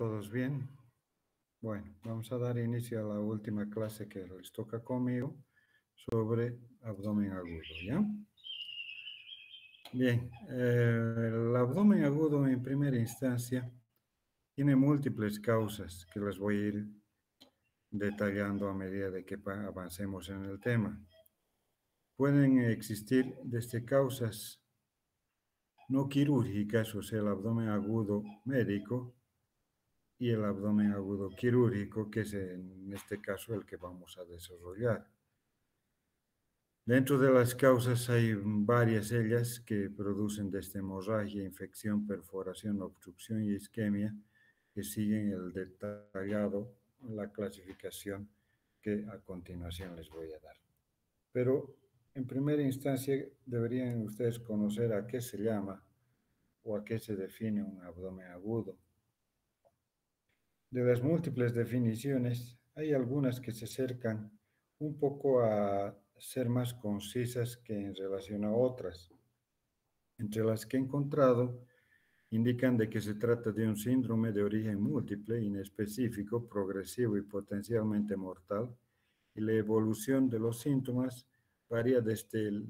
todos bien? Bueno, vamos a dar inicio a la última clase que les toca conmigo sobre abdomen agudo, ¿ya? Bien, el abdomen agudo en primera instancia tiene múltiples causas que las voy a ir detallando a medida de que avancemos en el tema. Pueden existir desde causas no quirúrgicas, o sea, el abdomen agudo médico, y el abdomen agudo quirúrgico, que es en este caso el que vamos a desarrollar. Dentro de las causas hay varias ellas que producen desde hemorragia, infección, perforación, obstrucción y isquemia, que siguen el detallado, la clasificación que a continuación les voy a dar. Pero en primera instancia deberían ustedes conocer a qué se llama o a qué se define un abdomen agudo. De las múltiples definiciones, hay algunas que se acercan un poco a ser más concisas que en relación a otras. Entre las que he encontrado, indican de que se trata de un síndrome de origen múltiple, inespecífico, progresivo y potencialmente mortal, y la evolución de los síntomas varía desde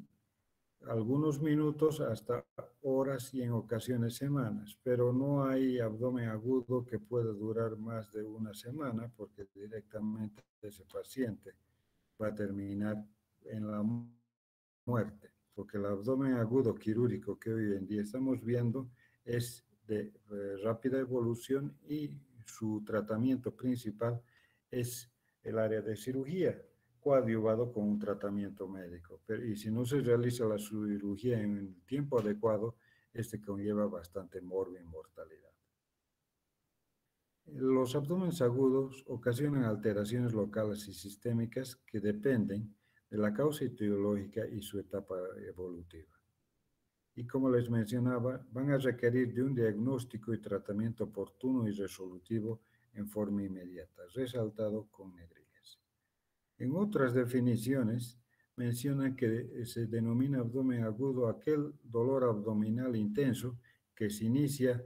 algunos minutos hasta horas y en ocasiones semanas, pero no hay abdomen agudo que pueda durar más de una semana porque directamente ese paciente va a terminar en la muerte, porque el abdomen agudo quirúrgico que hoy en día estamos viendo es de rápida evolución y su tratamiento principal es el área de cirugía, coadyuvado con un tratamiento médico. Y si no se realiza la cirugía en el tiempo adecuado, este conlleva bastante morbo y mortalidad. Los abdómenes agudos ocasionan alteraciones locales y sistémicas que dependen de la causa etiológica y su etapa evolutiva. Y como les mencionaba, van a requerir de un diagnóstico y tratamiento oportuno y resolutivo en forma inmediata, resaltado con negrillas. En otras definiciones, mencionan que se denomina abdomen agudo aquel dolor abdominal intenso que se inicia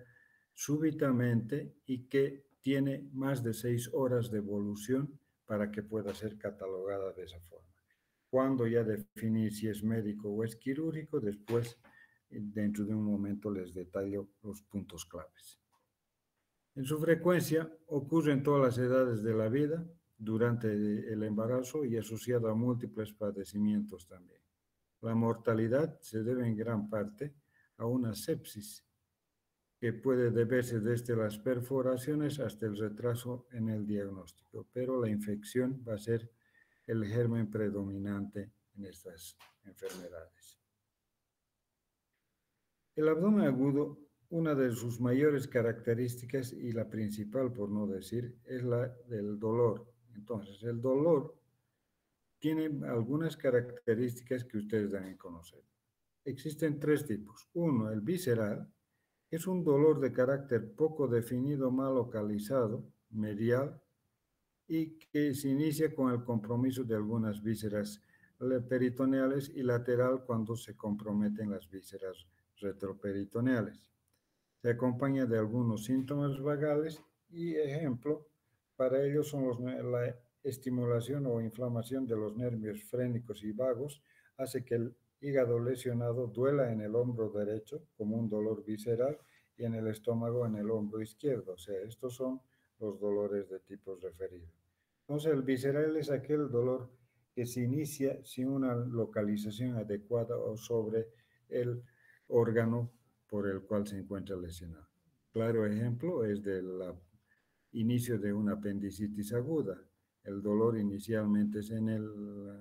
súbitamente y que tiene más de 6 horas de evolución para que pueda ser catalogada de esa forma. Cuando ya definir si es médico o es quirúrgico, después, dentro de un momento, les detallo los puntos claves. En su frecuencia ocurre en todas las edades de la vida, durante el embarazo y asociado a múltiples padecimientos también. La mortalidad se debe en gran parte a una sepsis que puede deberse desde las perforaciones hasta el retraso en el diagnóstico, pero la infección va a ser el germen predominante en estas enfermedades. El abdomen agudo, una de sus mayores características y la principal, por no decir, es la del dolor. Entonces, el dolor tiene algunas características que ustedes deben conocer. Existen 3 tipos. Uno, el visceral, es un dolor de carácter poco definido, mal localizado, medial, y que se inicia con el compromiso de algunas vísceras peritoneales y lateral cuando se comprometen las vísceras retroperitoneales. Se acompaña de algunos síntomas vagales y ejemplo para ello son la estimulación o inflamación de los nervios frénicos y vagos hace que el hígado lesionado duela en el hombro derecho como un dolor visceral y en el estómago en el hombro izquierdo. O sea, estos son los dolores de tipo referido. Entonces, el visceral es aquel dolor que se inicia sin una localización adecuada o sobre el órgano por el cual se encuentra lesionado. Claro ejemplo es del inicio de una apendicitis aguda. El dolor inicialmente es en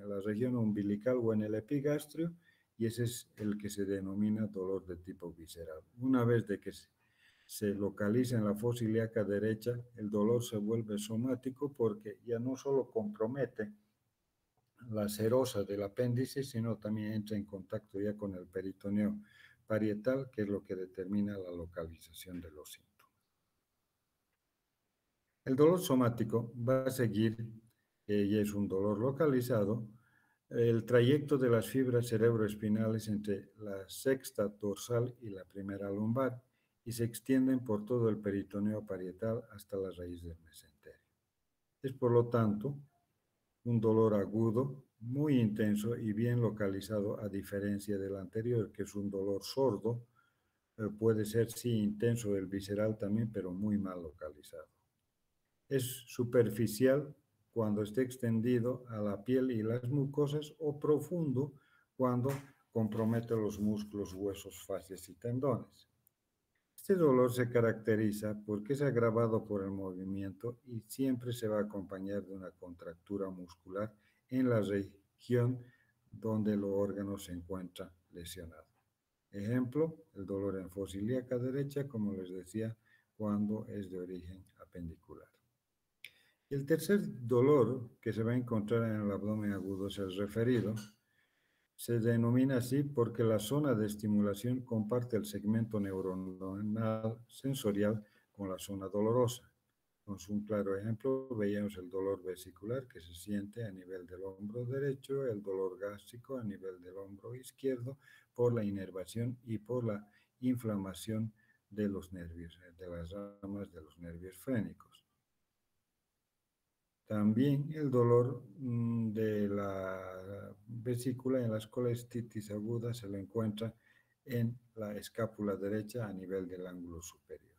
la región umbilical o en el epigastrio y ese es el que se denomina dolor de tipo visceral. Una vez de que se localiza en la fosa ilíaca derecha, el dolor se vuelve somático porque ya no solo compromete la serosa del apéndice, sino también entra en contacto ya con el peritoneo parietal, que es lo que determina la localización de los síntomas. El dolor somático va a seguir, y es un dolor localizado, el trayecto de las fibras cerebroespinales entre la sexta dorsal y la primera lumbar, y se extienden por todo el peritoneo parietal hasta la raíz del mesenterio. Es por lo tanto un dolor agudo, muy intenso y bien localizado, a diferencia del anterior, que es un dolor sordo, puede ser sí intenso el visceral también, pero muy mal localizado. Es superficial cuando esté extendido a la piel y las mucosas, o profundo cuando compromete los músculos, huesos, fascias y tendones. Este dolor se caracteriza porque es agravado por el movimiento y siempre se va a acompañar de una contractura muscular en la región donde el órgano se encuentra lesionado. Ejemplo, el dolor en fosa ilíaca derecha, como les decía, cuando es de origen apendicular. Y el tercer dolor que se va a encontrar en el abdomen agudo es el referido. Se denomina así porque la zona de estimulación comparte el segmento neuronal sensorial con la zona dolorosa. Con un claro ejemplo, veíamos el dolor vesicular que se siente a nivel del hombro derecho, el dolor gástrico a nivel del hombro izquierdo por la inervación y por la inflamación de los nervios, de las ramas de los nervios frénicos. También el dolor de la vesícula en las colestitis agudas se lo encuentra en la escápula derecha a nivel del ángulo superior.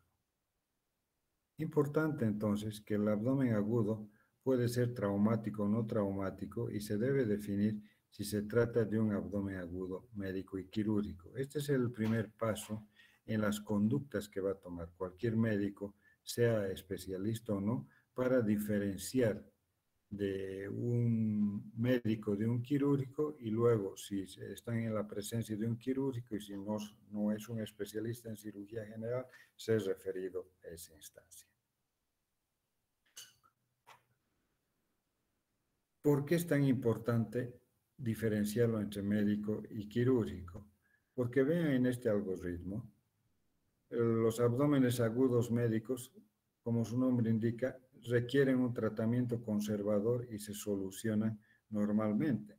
Importante entonces que el abdomen agudo puede ser traumático o no traumático y se debe definir si se trata de un abdomen agudo médico y quirúrgico. Este es el primer paso en las conductas que va a tomar cualquier médico, sea especialista o no, para diferenciar de un médico de un quirúrgico, y luego si están en la presencia de un quirúrgico y si no es un especialista en cirugía general, ser referido a esa instancia. ¿Por qué es tan importante diferenciarlo entre médico y quirúrgico? Porque vean en este algoritmo, los abdómenes agudos médicos, como su nombre indica, requieren un tratamiento conservador y se solucionan normalmente.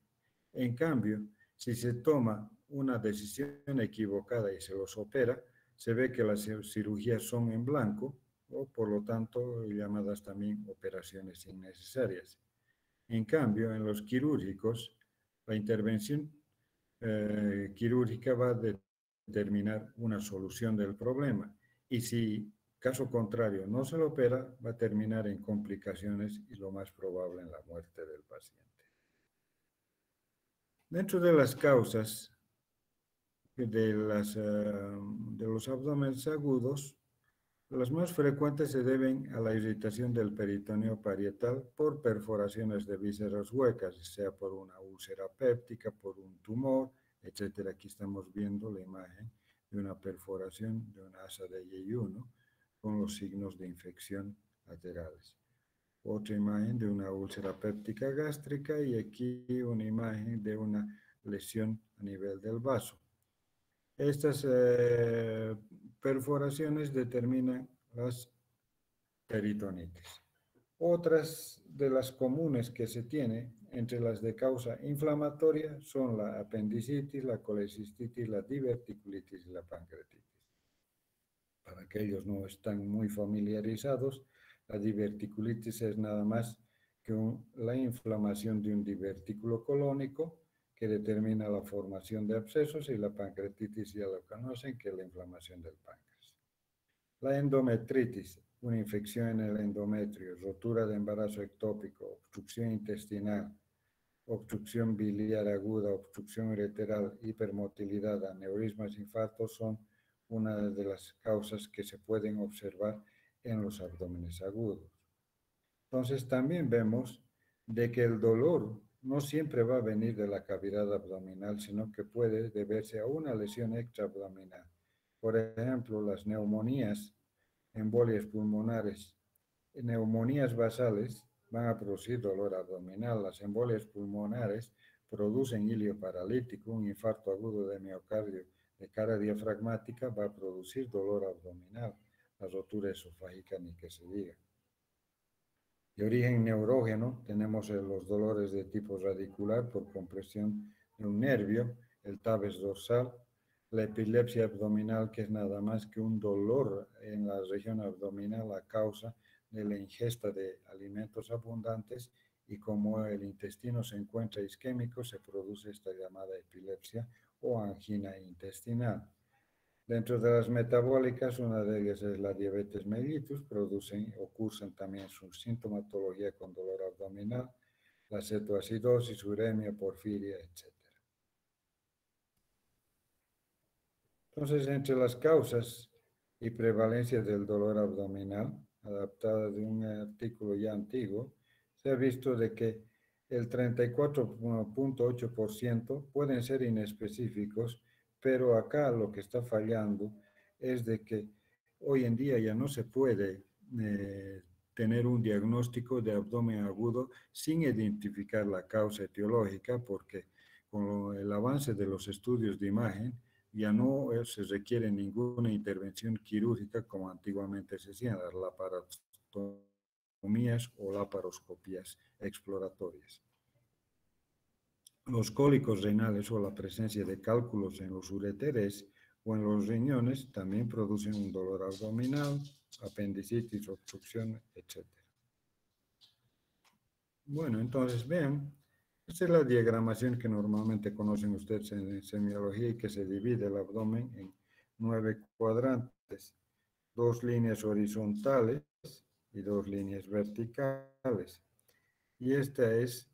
En cambio, si se toma una decisión equivocada y se los opera, se ve que las cirugías son en blanco, o por lo tanto llamadas también operaciones innecesarias. En cambio, en los quirúrgicos, la intervención quirúrgica va a determinar una solución del problema, y si caso contrario no se lo opera, va a terminar en complicaciones y lo más probable en la muerte del paciente. Dentro de las causas de los abdómenes agudos, las más frecuentes se deben a la irritación del peritoneo parietal por perforaciones de vísceras huecas, sea por una úlcera péptica, por un tumor, etc. Aquí estamos viendo la imagen de una perforación de una asa de yeyuno con los signos de infección laterales. Otra imagen de una úlcera péptica gástrica, y aquí una imagen de una lesión a nivel del vaso. Estas perforaciones determinan las peritonitis. Otras de las comunes que se tiene entre las de causa inflamatoria son la apendicitis, la colecistitis, la diverticulitis y la pancreatitis. Para aquellos no están muy familiarizados, la diverticulitis es nada más que la inflamación de un divertículo colónico que determina la formación de abscesos, y la pancreatitis ya lo conocen, que es la inflamación del páncreas. La endometritis, una infección en el endometrio, rotura de embarazo ectópico, obstrucción intestinal, obstrucción biliar aguda, obstrucción ureteral, hipermotilidad, aneurismas, infartos, son una de las causas que se pueden observar en los abdómenes agudos. Entonces también vemos de que el dolor no siempre va a venir de la cavidad abdominal, sino que puede deberse a una lesión extraabdominal. Por ejemplo, las neumonías, embolias pulmonares, neumonías basales van a producir dolor abdominal. Las embolias pulmonares producen hilio paralítico. Un infarto agudo de miocardio de cara diafragmática va a producir dolor abdominal. La rotura esofágica ni que se diga. De origen neurógeno, tenemos los dolores de tipo radicular por compresión de un nervio, el tabes dorsal, la epilepsia abdominal, que es nada más que un dolor en la región abdominal a causa de la ingesta de alimentos abundantes, y como el intestino se encuentra isquémico, se produce esta llamada epilepsia o angina intestinal. Dentro de las metabólicas, una de ellas es la diabetes mellitus, producen o cursan también su sintomatología con dolor abdominal, la cetoacidosis, uremia, porfiria, etc. Entonces, entre las causas y prevalencia del dolor abdominal, adaptada de un artículo ya antiguo, se ha visto de que el 34.8% pueden ser inespecíficos, pero acá lo que está fallando es de que hoy en día ya no se puede tener un diagnóstico de abdomen agudo sin identificar la causa etiológica, porque con el avance de los estudios de imagen, ya no se requiere ninguna intervención quirúrgica como antiguamente se hacían, las laparostomías o laparoscopías exploratorias. Los cólicos renales o la presencia de cálculos en los uréteres o en los riñones también producen un dolor abdominal, apendicitis, obstrucción, etc. Bueno, entonces vean, esta es la diagramación que normalmente conocen ustedes en semiología, y que se divide el abdomen en 9 cuadrantes, 2 líneas horizontales y 2 líneas verticales. Y esta es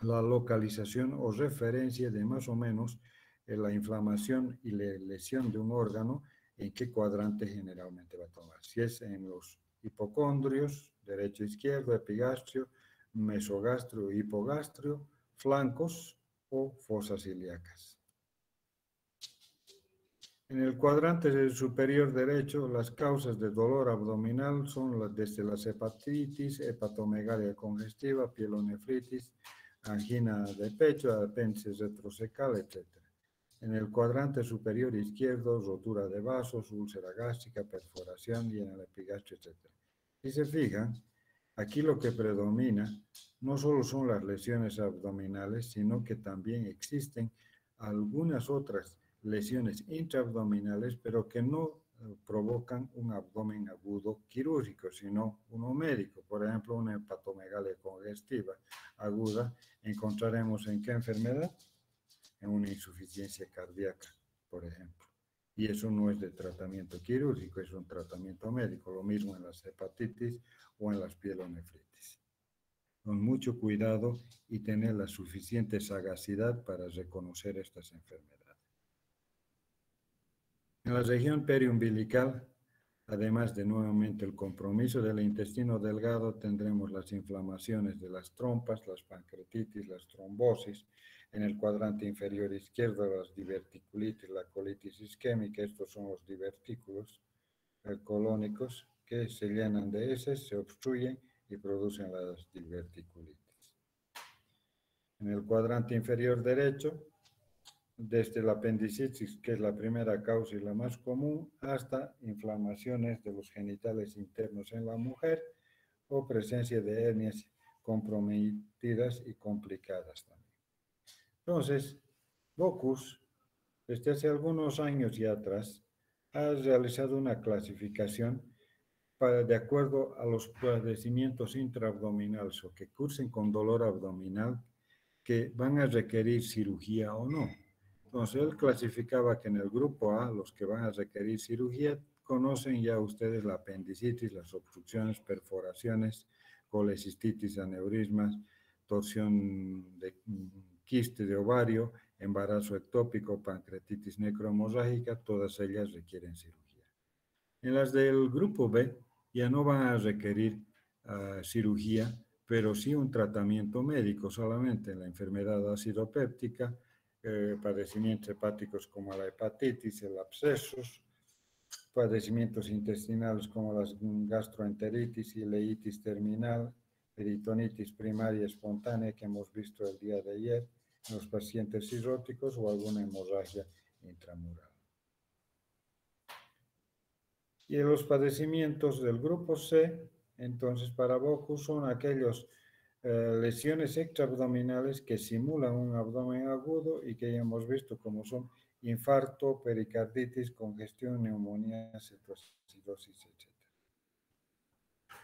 la localización o referencia de más o menos la inflamación y la lesión de un órgano, en qué cuadrante generalmente va a tomar. Si es en los hipocondrios, derecho, izquierdo, epigastrio, mesogastrio, hipogastrio, flancos o fosas ilíacas. En el cuadrante superior derecho, las causas de dolor abdominal son desde las hepatitis, hepatomegalia congestiva, pielonefritis, angina de pecho, apéndice retrocecal, etc. En el cuadrante superior izquierdo, rotura de vasos, úlcera gástrica, perforación, y en el epigastrio, etc. Si se fijan, aquí lo que predomina no solo son las lesiones abdominales, sino que también existen algunas otras lesiones intraabdominales, pero que no provocan un abdomen agudo quirúrgico, sino uno médico. Por ejemplo, una hepatomegalia congestiva aguda, encontraremos en qué enfermedad, en una insuficiencia cardíaca, por ejemplo. Y eso no es de tratamiento quirúrgico, es un tratamiento médico. Lo mismo en las hepatitis o en las pielonefritis. Con mucho cuidado y tener la suficiente sagacidad para reconocer estas enfermedades. En la región periumbilical, además de nuevamente el compromiso del intestino delgado, tendremos las inflamaciones de las trompas, las pancreatitis, las trombosis. En el cuadrante inferior izquierdo, las diverticulitis, la colitis isquémica. Estos son los divertículos colónicos que se llenan de heces, se obstruyen y producen las diverticulitis. En el cuadrante inferior derecho, desde la apendicitis, que es la primera causa y la más común, hasta inflamaciones de los genitales internos en la mujer o presencia de hernias comprometidas y complicadas también. Entonces, Bocuse, desde hace algunos años ya atrás, ha realizado una clasificación de acuerdo a los padecimientos intraabdominales o que cursen con dolor abdominal, que van a requerir cirugía o no. Entonces, él clasificaba que en el grupo A, los que van a requerir cirugía, conocen ya ustedes la apendicitis, las obstrucciones, perforaciones, colecistitis, aneurismas, torsión de quiste de ovario, embarazo ectópico, pancreatitis necrohemorrágica, todas ellas requieren cirugía. En las del grupo B ya no van a requerir cirugía, pero sí un tratamiento médico solamente. La enfermedad acidopéptica, padecimientos hepáticos como la hepatitis, el abscesos, padecimientos intestinales como la gastroenteritis, ileitis terminal, peritonitis primaria espontánea que hemos visto el día de ayer en los pacientes cirróticos, o alguna hemorragia intramural. Y en los padecimientos del grupo C, entonces para Bocuse son aquellos lesiones extraabdominales que simulan un abdomen agudo y que ya hemos visto como son infarto, pericarditis, congestión, neumonía, cetoacidosis, etc.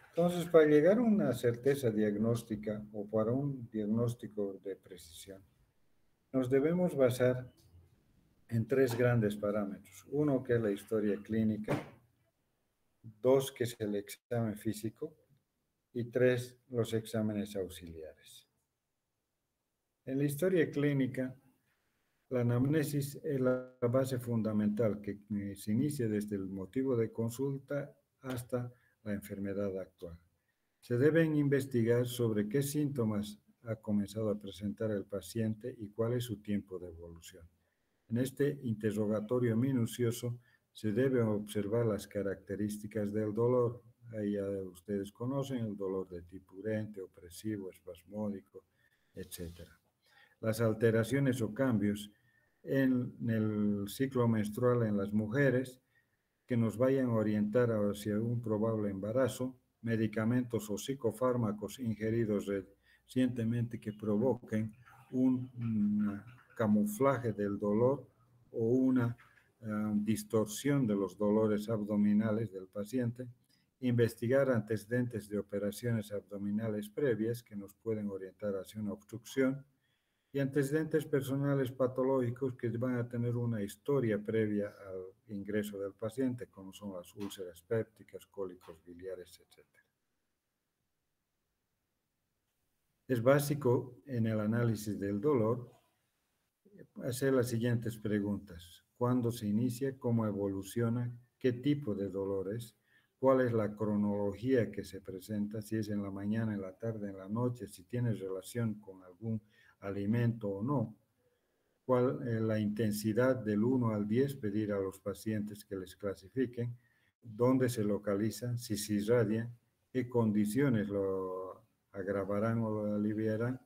Entonces, para llegar a una certeza diagnóstica o para un diagnóstico de precisión, nos debemos basar en tres grandes parámetros. Uno, que es la historia clínica. Dos, que es el examen físico. Y tres, los exámenes auxiliares. En la historia clínica, la anamnesis es la base fundamental que se inicia desde el motivo de consulta hasta la enfermedad actual. Se deben investigar sobre qué síntomas ha comenzado a presentar el paciente y cuál es su tiempo de evolución. En este interrogatorio minucioso se deben observar las características del dolor. Ahí ya ustedes conocen el dolor de tipo urente, opresivo, espasmódico, etc. Las alteraciones o cambios en el ciclo menstrual en las mujeres que nos vayan a orientar hacia un probable embarazo, medicamentos o psicofármacos ingeridos recientemente que provoquen un camuflaje del dolor o una distorsión de los dolores abdominales del paciente, investigar antecedentes de operaciones abdominales previas que nos pueden orientar hacia una obstrucción y antecedentes personales patológicos que van a tener una historia previa al ingreso del paciente, como son las úlceras pépticas, cólicos biliares, etc. Es básico en el análisis del dolor hacer las siguientes preguntas. ¿Cuándo se inicia? ¿Cómo evoluciona? ¿Qué tipo de dolor es? ¿Cuál es la cronología que se presenta? Si es en la mañana, en la tarde, en la noche, si tiene relación con algún alimento o no. ¿Cuál es la intensidad del 1 al 10? Pedir a los pacientes que les clasifiquen. ¿Dónde se localiza? Si se irradia. ¿Qué condiciones lo agravarán o lo aliviarán?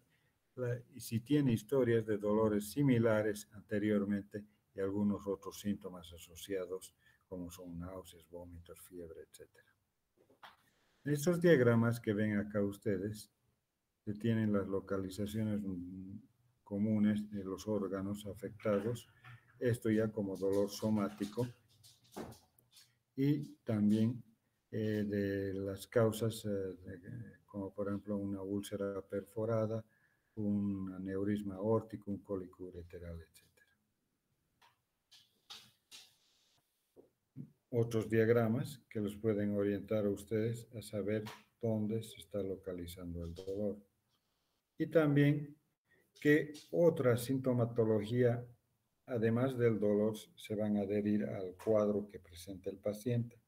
Y si tiene historias de dolores similares anteriormente y algunos otros síntomas asociados, como son náuseas, vómitos, fiebre, etc. En estos diagramas que ven acá ustedes, que tienen las localizaciones comunes de los órganos afectados, esto ya como dolor somático, y también de las causas, como por ejemplo una úlcera perforada, un aneurisma aórtico, un cólico ureteral, etc. Otros diagramas que los pueden orientar a ustedes a saber dónde se está localizando el dolor. Y también qué otra sintomatología, además del dolor, se van a adherir al cuadro que presenta el paciente.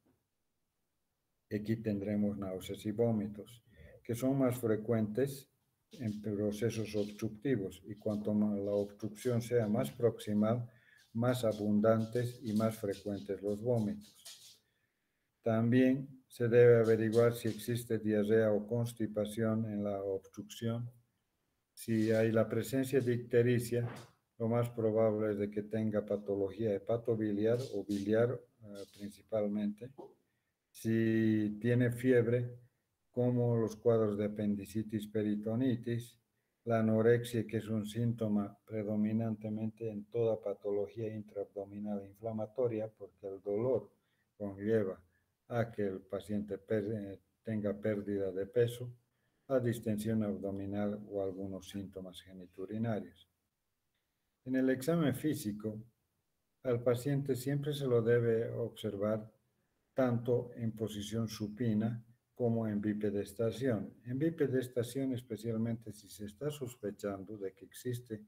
Aquí tendremos náuseas y vómitos, que son más frecuentes en procesos obstructivos, y cuanto más la obstrucción sea más proximal, más abundantes y más frecuentes los vómitos. También se debe averiguar si existe diarrea o constipación en la obstrucción. Si hay la presencia de ictericia, lo más probable es de que tenga patología hepatobiliar o biliar principalmente. Si tiene fiebre, como los cuadros de apendicitis, peritonitis, la anorexia, que es un síntoma predominantemente en toda patología intraabdominal inflamatoria, porque el dolor conlleva a que el paciente tenga pérdida de peso, a distensión abdominal o algunos síntomas geniturinarios. En el examen físico, al paciente siempre se lo debe observar tanto en posición supina como en bipedestación. En bipedestación, especialmente si se está sospechando de que existe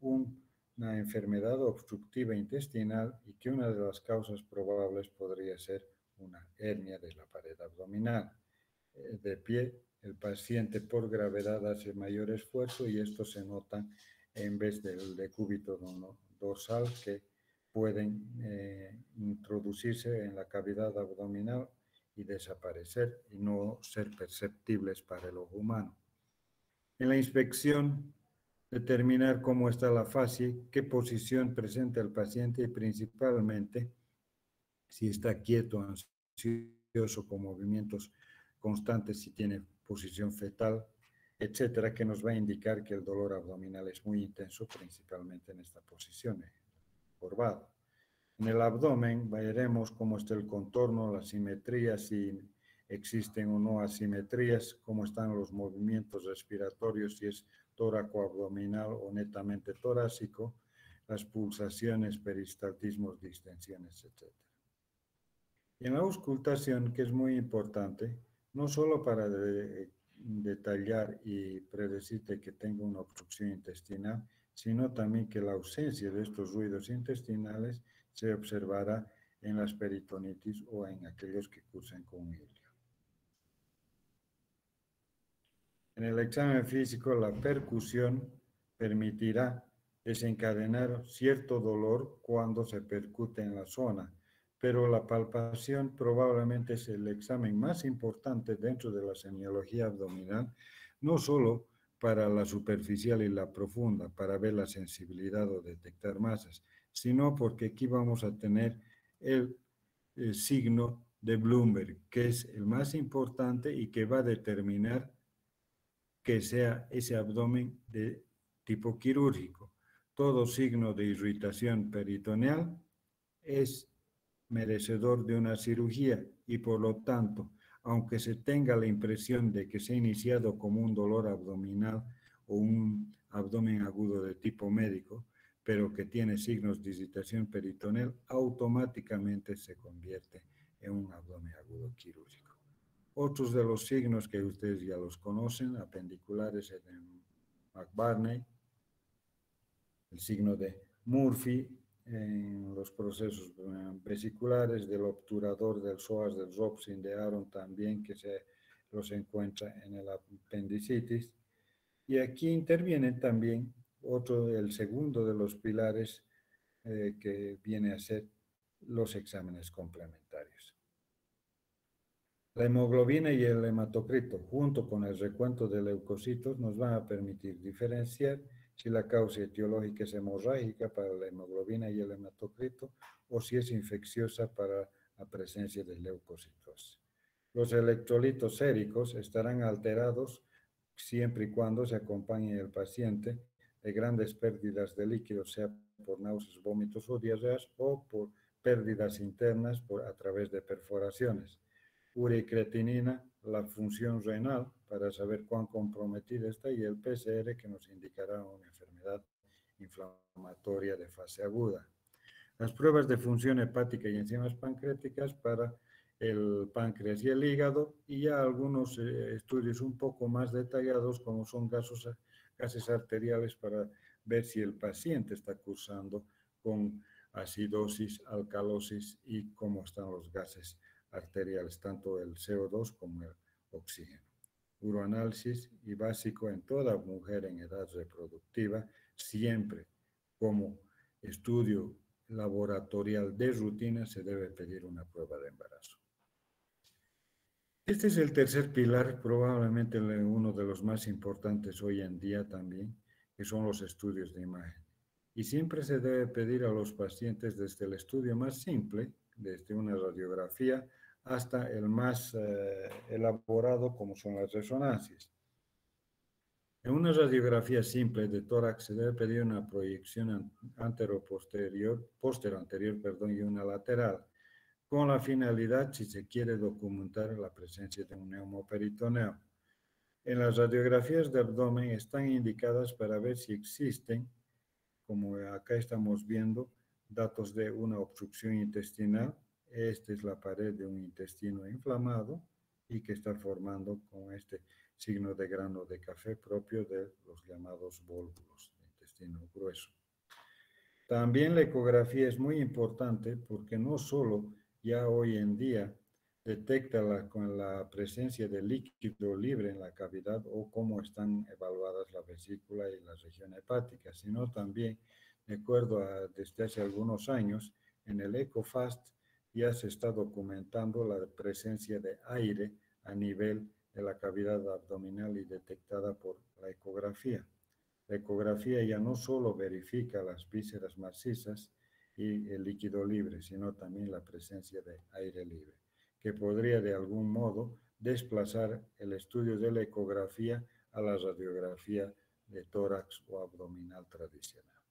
una enfermedad obstructiva intestinal y que una de las causas probables podría ser una hernia de la pared abdominal. De pie, el paciente por gravedad hace mayor esfuerzo y esto se nota en vez del decúbito dorsal que pueden introducirse en la cavidad abdominal y desaparecer y no ser perceptibles para el ojo humano. En la inspección, determinar cómo está la fascia, qué posición presenta el paciente y principalmente si está quieto, ansioso, con movimientos constantes, si tiene posición fetal, etcétera, que nos va a indicar que el dolor abdominal es muy intenso, principalmente en esta posición, encorvado. En el abdomen veremos cómo está el contorno, la simetría, si existen o no asimetrías, cómo están los movimientos respiratorios, si es tóraco-abdominal o netamente torácico, las pulsaciones, peristaltismos, distensiones, etc. Y en la auscultación, que es muy importante, no solo para detallar y predecirte que tenga una obstrucción intestinal, sino también que la ausencia de estos ruidos intestinales se observará en las peritonitis o en aquellos que cursan con hilio. En el examen físico, la percusión permitirá desencadenar cierto dolor cuando se percute en la zona, pero la palpación probablemente es el examen más importante dentro de la semiología abdominal, no solo para la superficial y la profunda, para ver la sensibilidad o detectar masas, sino porque aquí vamos a tener el signo de Bloomberg, que es el más importante y que va a determinar que sea ese abdomen de tipo quirúrgico. Todo signo de irritación peritoneal es merecedor de una cirugía y por lo tanto, aunque se tenga la impresión de que se ha iniciado como un dolor abdominal o un abdomen agudo de tipo médico, pero que tiene signos de irritación peritoneal, automáticamente se convierte en un abdomen agudo quirúrgico. Otros de los signos que ustedes ya los conocen, apendiculares en McBurney, el signo de Murphy en los procesos vesiculares, del obturador del psoas, del Robson, de Aaron también, que se los encuentra en el apendicitis. Y aquí intervienen también el segundo de los pilares que viene a ser los exámenes complementarios. La hemoglobina y el hematocrito, junto con el recuento de leucocitos, nos van a permitir diferenciar si la causa etiológica es hemorrágica para la hemoglobina y el hematocrito o si es infecciosa para la presencia de leucocitos. Los electrolitos séricos estarán alterados siempre y cuando se acompañe el paciente de grandes pérdidas de líquidos, sea por náuseas, vómitos o diarreas o por pérdidas internas a través de perforaciones. Urea y creatinina, la función renal para saber cuán comprometida está y el PCR que nos indicará una enfermedad inflamatoria de fase aguda. Las pruebas de función hepática y enzimas pancreáticas para el páncreas y el hígado y ya algunos estudios un poco más detallados como son gases arteriales para ver si el paciente está cursando con acidosis, alcalosis y cómo están los gases arteriales, tanto el CO2 como el oxígeno. Uroanálisis y básico en toda mujer en edad reproductiva, siempre como estudio laboratorial de rutina se debe pedir una prueba de embarazo. Este es el tercer pilar, probablemente uno de los más importantes hoy en día también, que son los estudios de imagen. Y siempre se debe pedir a los pacientes desde el estudio más simple, desde una radiografía, hasta el más elaborado como son las resonancias. En una radiografía simple de tórax se debe pedir una proyección postero-anterior, y una lateral, con la finalidad si se quiere documentar la presencia de un neumoperitoneo. En las radiografías de abdomen están indicadas para ver si existen, como acá estamos viendo, datos de una obstrucción intestinal. Esta es la pared de un intestino inflamado y que está formando con este signo de grano de café propio de los llamados vólvulos de intestino grueso. También la ecografía es muy importante porque no solo ya hoy en día detecta con la presencia de líquido libre en la cavidad o cómo están evaluadas la vesícula y la región hepática, sino también, de acuerdo a desde hace algunos años, en el EcoFast ya se está documentando la presencia de aire a nivel de la cavidad abdominal y detectada por la ecografía. La ecografía ya no solo verifica las vísceras macizas y el líquido libre, sino también la presencia de aire libre, que podría de algún modo desplazar el estudio de la ecografía a la radiografía de tórax o abdominal tradicional.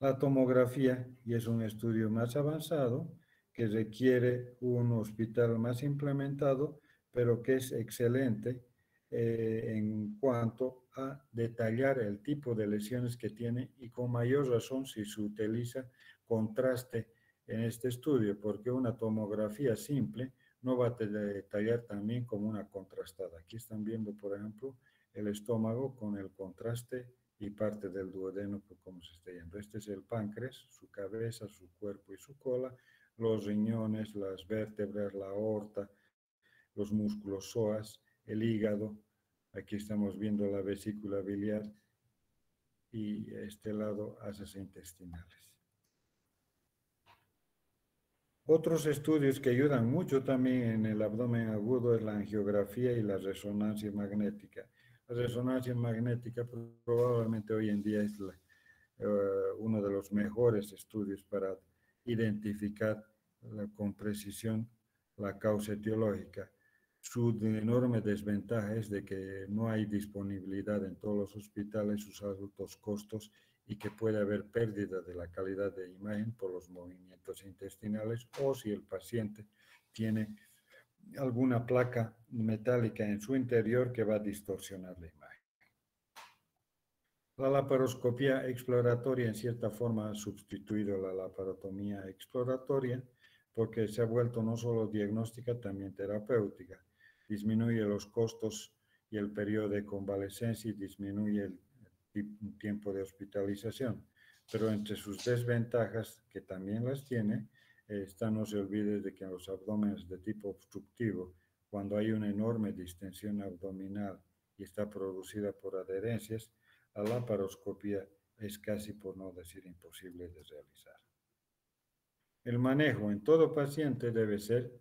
La tomografía, y es un estudio más avanzado, que requiere un hospital más implementado, pero que es excelente en cuanto a detallar el tipo de lesiones que tiene y con mayor razón si se utiliza contraste en este estudio, porque una tomografía simple no va a detallar también como una contrastada. Aquí están viendo, por ejemplo, el estómago con el contraste y parte del duodeno, por cómo se está yendo. Este es el páncreas, su cabeza, su cuerpo y su cola, los riñones, las vértebras, la aorta, los músculos psoas, el hígado. Aquí estamos viendo la vesícula biliar y este lado haces intestinales. Otros estudios que ayudan mucho también en el abdomen agudo es la angiografía y la resonancia magnética. La resonancia magnética probablemente hoy en día es uno de los mejores estudios para identificar con precisión la causa etiológica. Su enorme desventaja es de que no hay disponibilidad en todos los hospitales, sus altos costos y que puede haber pérdida de la calidad de imagen por los movimientos intestinales o si el paciente tiene alguna placa metálica en su interior que va a distorsionar la imagen. La laparoscopía exploratoria en cierta forma ha sustituido la laparotomía exploratoria porque se ha vuelto no solo diagnóstica, también terapéutica. Disminuye los costos y el periodo de convalecencia y disminuye el tiempo de hospitalización. Pero entre sus desventajas, que también las tiene, no se olvide de que en los abdómenes de tipo obstructivo, cuando hay una enorme distensión abdominal y está producida por adherencias, la laparoscopía es casi, por no decir imposible, de realizar. El manejo en todo paciente debe ser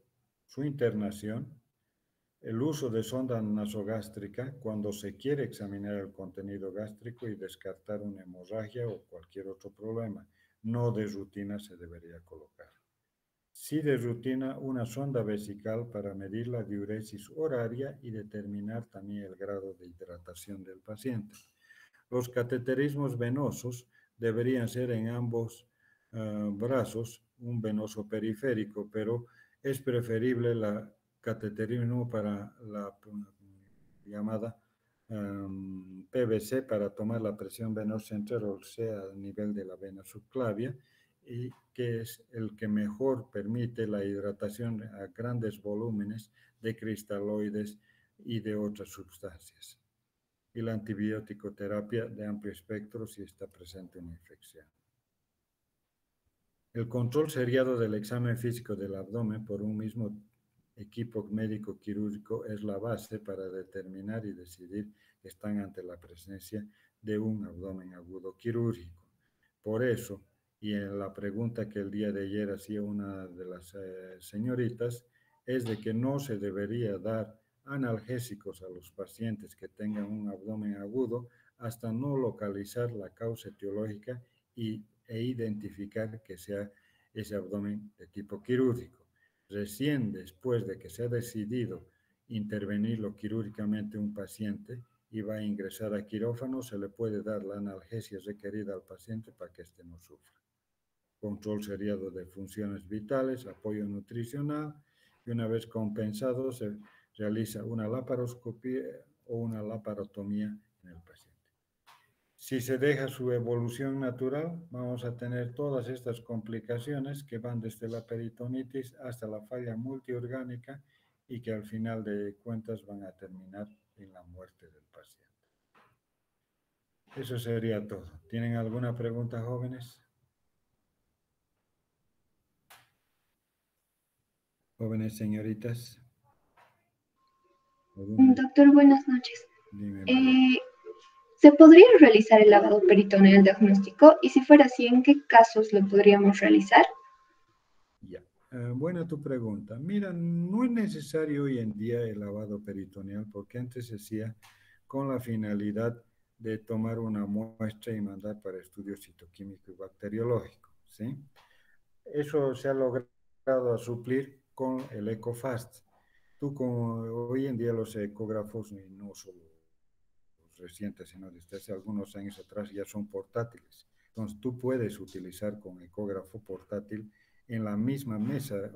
su internación, el uso de sonda nasogástrica cuando se quiere examinar el contenido gástrico y descartar una hemorragia o cualquier otro problema. No de rutina se debería colocar. Sí de rutina una sonda vesical para medir la diuresis horaria y determinar también el grado de hidratación del paciente. Los cateterismos venosos deberían ser en ambos brazos, un venoso periférico, pero es preferible el cateterismo para la llamada PVC para tomar la presión venosa central, o sea, a nivel de la vena subclavia, y que es el que mejor permite la hidratación a grandes volúmenes de cristaloides y de otras sustancias. Y la antibiótico terapia de amplio espectro si está presente una infección. El control seriado del examen físico del abdomen por un mismo equipo médico quirúrgico es la base para determinar y decidir que están ante la presencia de un abdomen agudo quirúrgico. Por eso, y en la pregunta que el día de ayer hacía una de las señoritas, es de que no se debería dar analgésicos a los pacientes que tengan un abdomen agudo hasta no localizar la causa etiológica e identificar que sea ese abdomen de tipo quirúrgico. Recién después de que se ha decidido intervenirlo quirúrgicamente un paciente y va a ingresar a quirófano, se le puede dar la analgesia requerida al paciente para que éste no sufra. Control seriado de funciones vitales, apoyo nutricional, y una vez compensado se realiza una laparoscopía o una laparotomía en el paciente. Si se deja su evolución natural, vamos a tener todas estas complicaciones que van desde la peritonitis hasta la falla multiorgánica y que al final de cuentas van a terminar en la muerte del paciente. Eso sería todo. ¿Tienen alguna pregunta, jóvenes? Jóvenes señoritas. Doctor, buenas noches. Dime, María. Eh, ¿Se podría realizar el lavado peritoneal diagnóstico? Y si fuera así, ¿en qué casos lo podríamos realizar? Ya. Buena tu pregunta. Mira, no es necesario hoy en día el lavado peritoneal porque antes se hacía con la finalidad de tomar una muestra y mandar para estudio citoquímico y bacteriológico, ¿sí? Eso se ha logrado suplir con el EcoFast. Tú hoy en día los ecógrafos, y no solo los recientes, sino desde hace algunos años atrás, ya son portátiles. Entonces, tú puedes utilizar con ecógrafo portátil en la misma mesa del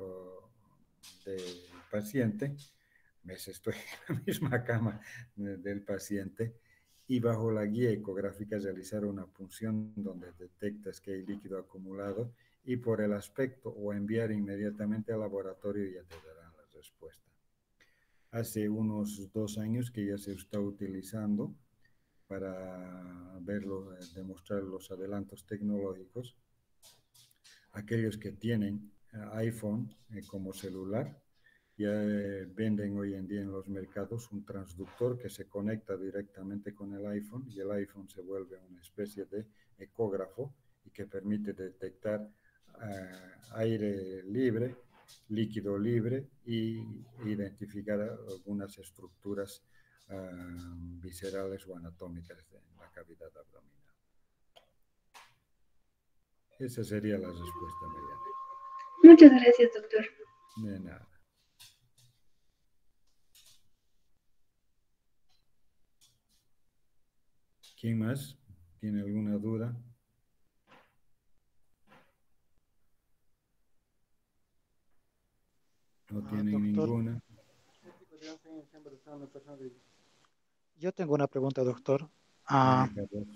paciente, estoy en la misma cama del paciente, y bajo la guía ecográfica realizar una punción donde detectas que hay líquido acumulado y por el aspecto o enviar inmediatamente al laboratorio y ya te darán la respuesta. Hace unos 2 años que ya se está utilizando para verlo, demostrar los adelantos tecnológicos. Aquellos que tienen iPhone como celular, ya venden hoy en día en los mercados un transductor que se conecta directamente con el iPhone y el iPhone se vuelve una especie de ecógrafo y que permite detectar aire libre, líquido libre y identificar algunas estructuras viscerales o anatómicas de la cavidad abdominal. Esa sería la respuesta, Mariana. Muchas gracias, doctor. De nada. ¿Quién más tiene alguna duda? ¿No tienen Doctor, ninguna? yo tengo una pregunta, doctor. Dime, Carlos.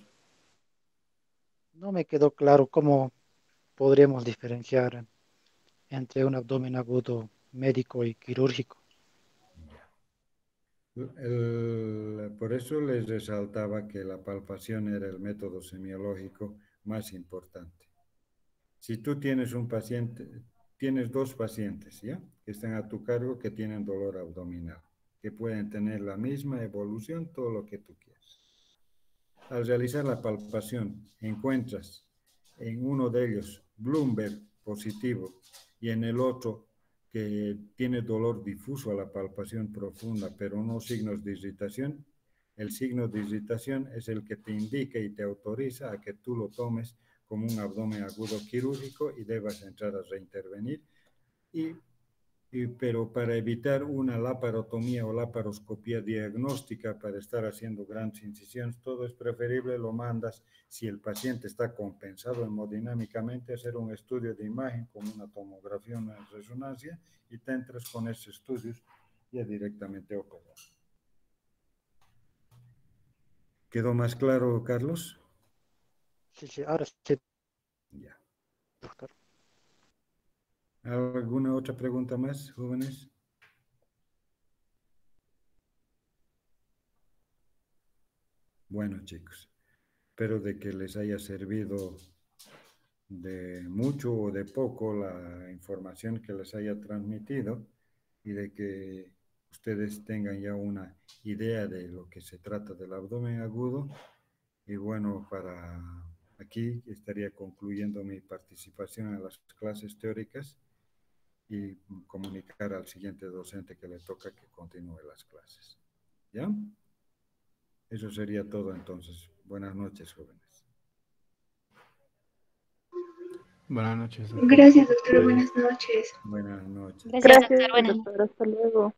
No me quedó claro cómo podríamos diferenciar entre un abdomen agudo médico y quirúrgico. Por eso les resaltaba que la palpación era el método semiológico más importante. Si tú tienes un paciente, tienes 2 pacientes, ¿ya? Que están a tu cargo que tienen dolor abdominal, que pueden tener la misma evolución, todo lo que tú quieras. Al realizar la palpación, encuentras en uno de ellos Bloomberg positivo y en el otro que tiene dolor difuso a la palpación profunda, pero no signos de irritación. El signo de irritación es el que te indica y te autoriza a que tú lo tomes como un abdomen agudo quirúrgico y debas entrar a reintervenir. Pero para evitar una laparotomía o laparoscopía diagnóstica, para estar haciendo grandes incisiones, todo es preferible, lo mandas, si el paciente está compensado hemodinámicamente, hacer un estudio de imagen con una tomografía, una resonancia, y te entras con esos estudios ya directamente a operar. ¿Quedó más claro, Carlos? Sí, ahora sí, Ya. doctor. ¿Alguna otra pregunta más, jóvenes? Bueno, chicos, espero de que les haya servido de mucho o de poco la información que les haya transmitido y de que ustedes tengan ya una idea de lo que se trata del abdomen agudo. Y bueno, para aquí estaría concluyendo mi participación en las clases teóricas y comunicar al siguiente docente que le toca que continúe las clases. ¿Ya? Eso sería todo entonces. Buenas noches, jóvenes. Buenas noches, doctor. Gracias, doctor. Buenas noches. Buenas noches. Gracias, doctor. Gracias, Buenas noches. doctor. Hasta luego.